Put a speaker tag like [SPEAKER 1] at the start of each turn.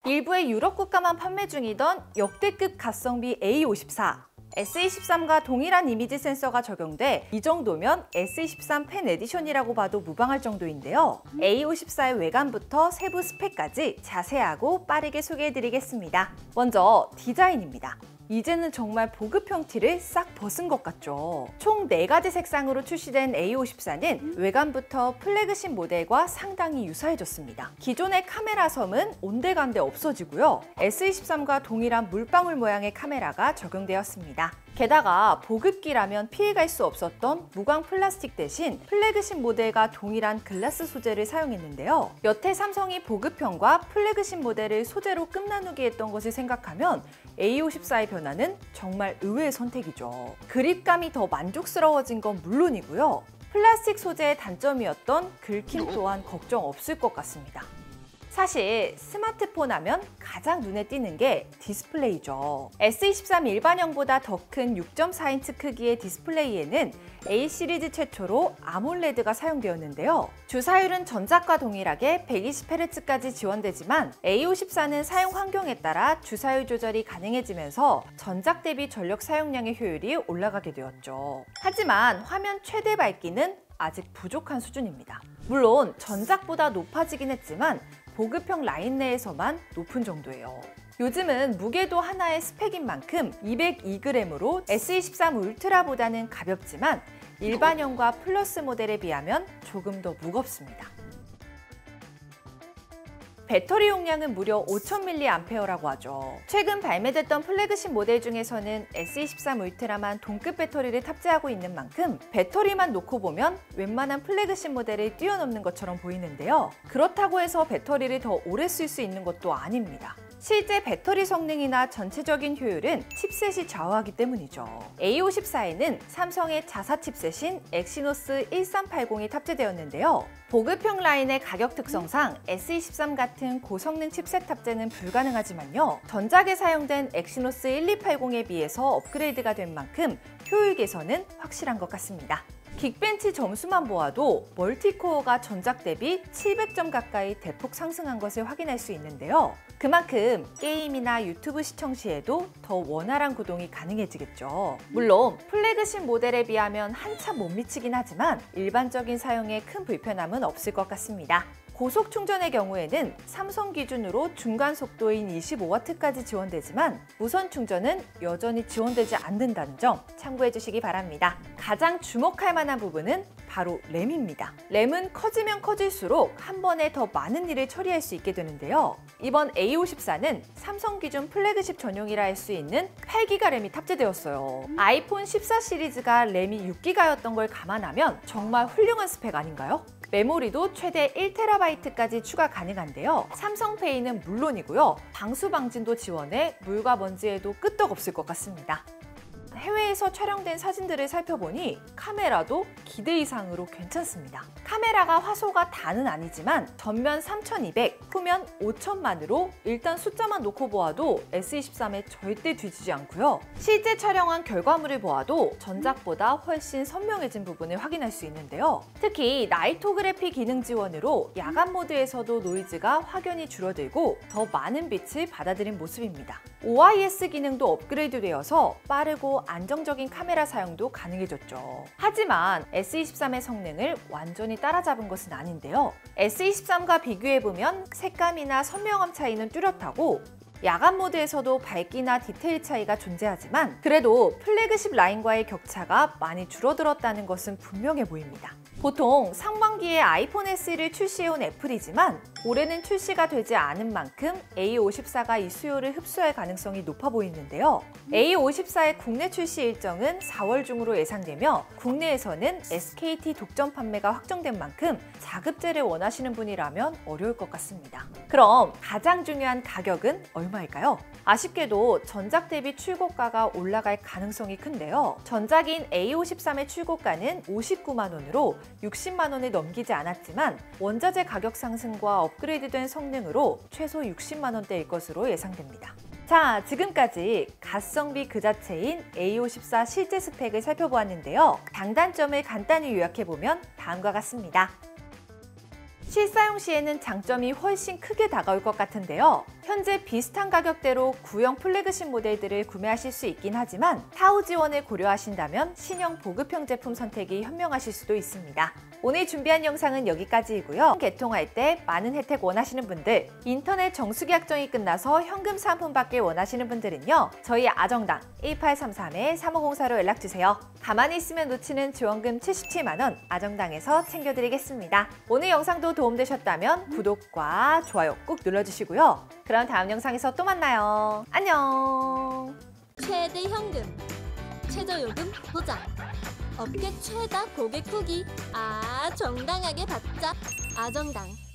[SPEAKER 1] 일부의 유럽 국가만 판매 중이던 역대급 가성비 A54. S23과 동일한 이미지 센서가 적용돼 이 정도면 S23 펜 에디션이라고 봐도 무방할 정도인데요. A54의 외관부터 세부 스펙까지 자세하고 빠르게 소개해드리겠습니다. 먼저 디자인입니다. 이제는 정말 보급형 티를 싹 벗은 것 같죠. 총 4가지 색상으로 출시된 A54는 외관부터 플래그십 모델과 상당히 유사해졌습니다. 기존의 카메라 섬은 온데간데 없어지고요. S23과 동일한 물방울 모양의 카메라가 적용되었습니다. 게다가 보급기라면 피해갈 수 없었던 무광 플라스틱 대신 플래그십 모델과 동일한 글라스 소재를 사용했는데요. 여태 삼성이 보급형과 플래그십 모델을 소재로 끝나누기 했던 것을 생각하면 A54의 변화는 정말 의외의 선택이죠. 그립감이 더 만족스러워진 건 물론이고요. 플라스틱 소재의 단점이었던 긁힘 또한 걱정 없을 것 같습니다. 사실 스마트폰 하면 가장 눈에 띄는 게 디스플레이죠. S23 일반형보다 더 큰 6.4인치 크기의 디스플레이에는 A 시리즈 최초로 아몰레드가 사용되었는데요. 주사율은 전작과 동일하게 120Hz까지 지원되지만 A54는 사용 환경에 따라 주사율 조절이 가능해지면서 전작 대비 전력 사용량의 효율이 올라가게 되었죠. 하지만 화면 최대 밝기는 아직 부족한 수준입니다. 물론 전작보다 높아지긴 했지만 보급형 라인 내에서만 높은 정도예요. 요즘은 무게도 하나의 스펙인 만큼 202g으로 S23 울트라보다는 가볍지만 일반형과 플러스 모델에 비하면 조금 더 무겁습니다. 배터리 용량은 무려 5000mAh라고 하죠. 최근 발매됐던 플래그십 모델 중에서는 S23 울트라만 동급 배터리를 탑재하고 있는 만큼 배터리만 놓고 보면 웬만한 플래그십 모델을 뛰어넘는 것처럼 보이는데요. 그렇다고 해서 배터리를 더 오래 쓸 수 있는 것도 아닙니다. 실제 배터리 성능이나 전체적인 효율은 칩셋이 좌우하기 때문이죠. A54에는 삼성의 자사 칩셋인 엑시노스 1380이 탑재되었는데요. 보급형 라인의 가격 특성상 S23 같은 고성능 칩셋 탑재는 불가능하지만요. 전작에 사용된 엑시노스 1280에 비해서 업그레이드가 된 만큼 효율 개선은 확실한 것 같습니다. 긱벤치 점수만 보아도 멀티코어가 전작 대비 700점 가까이 대폭 상승한 것을 확인할 수 있는데요. 그만큼 게임이나 유튜브 시청 시에도 더 원활한 구동이 가능해지겠죠. 물론 플래그십 모델에 비하면 한참 못 미치긴 하지만 일반적인 사용에 큰 불편함은 없을 것 같습니다. 고속 충전의 경우에는 삼성 기준으로 중간 속도인 25W까지 지원되지만 무선 충전은 여전히 지원되지 않는다는 점 참고해 주시기 바랍니다. 가장 주목할 만한 부분은 바로 램입니다. 램은 커지면 커질수록 한 번에 더 많은 일을 처리할 수 있게 되는데요. 이번 A54는 삼성 기준 플래그십 전용이라 할 수 있는 8GB 램이 탑재되었어요. 아이폰 14 시리즈가 램이 6GB였던 걸 감안하면 정말 훌륭한 스펙 아닌가요? 메모리도 최대 1TB까지 추가 가능한데요. 삼성페이는 물론이고요. 방수 방진도 지원해 물과 먼지에도 끄떡없을 것 같습니다. 해외에서 촬영된 사진들을 살펴보니 카메라도 기대 이상으로 괜찮습니다. 카메라가 화소가 다는 아니지만 전면 3200, 후면 5000만으로 일단 숫자만 놓고 보아도 S23에 절대 뒤지지 않고요. 실제 촬영한 결과물을 보아도 전작보다 훨씬 선명해진 부분을 확인할 수 있는데요. 특히 나이토그래피 기능 지원으로 야간 모드에서도 노이즈가 확연히 줄어들고 더 많은 빛을 받아들인 모습입니다. OIS 기능도 업그레이드 되어서 빠르고 안정적인 카메라 사용도 가능해졌죠. 하지만 S23의 성능을 완전히 따라잡은 것은 아닌데요. S23과 비교해보면 색감이나 선명함 차이는 뚜렷하고 야간 모드에서도 밝기나 디테일 차이가 존재하지만 그래도 플래그십 라인과의 격차가 많이 줄어들었다는 것은 분명해 보입니다. 보통 상반기에 아이폰 SE를 출시해온 애플이지만 올해는 출시가 되지 않은 만큼 A54가 이 수요를 흡수할 가능성이 높아 보이는데요. A54의 국내 출시 일정은 4월 중으로 예상되며 국내에서는 SKT 독점 판매가 확정된 만큼 자급제를 원하시는 분이라면 어려울 것 같습니다. 그럼 가장 중요한 가격은 얼마일까요? 아쉽게도 전작 대비 출고가가 올라갈 가능성이 큰데요. 전작인 A53의 출고가는 59만 원으로 60만 원을 넘기지 않았지만 원자재 가격 상승과 업그레이드된 성능으로 최소 60만 원대일 것으로 예상됩니다. 자, 지금까지 가성비 그 자체인 A54 실제 스펙을 살펴보았는데요. 장단점을 간단히 요약해보면 다음과 같습니다. 실사용 시에는 장점이 훨씬 크게 다가올 것 같은데요. 현재 비슷한 가격대로 구형 플래그십 모델들을 구매하실 수 있긴 하지만 타후 지원을 고려하신다면 신형 보급형 제품 선택이 현명하실 수도 있습니다. 오늘 준비한 영상은 여기까지이고요. 개통할 때 많은 혜택 원하시는 분들, 인터넷 정수기 약정이 끝나서 현금 사은품 받길 원하시는 분들은요. 저희 아정당 1833-3504로 연락주세요. 가만히 있으면 놓치는 지원금 77만 원 아정당에서 챙겨드리겠습니다. 오늘 영상도 도움되셨다면 구독과 좋아요 꾹 눌러주시고요. 그럼 다음 영상에서 또 만나요. 안녕.
[SPEAKER 2] 최대 현금, 최저 요금 보장, 업계 최다 고객 후기. 정당하게 받자. 아정당.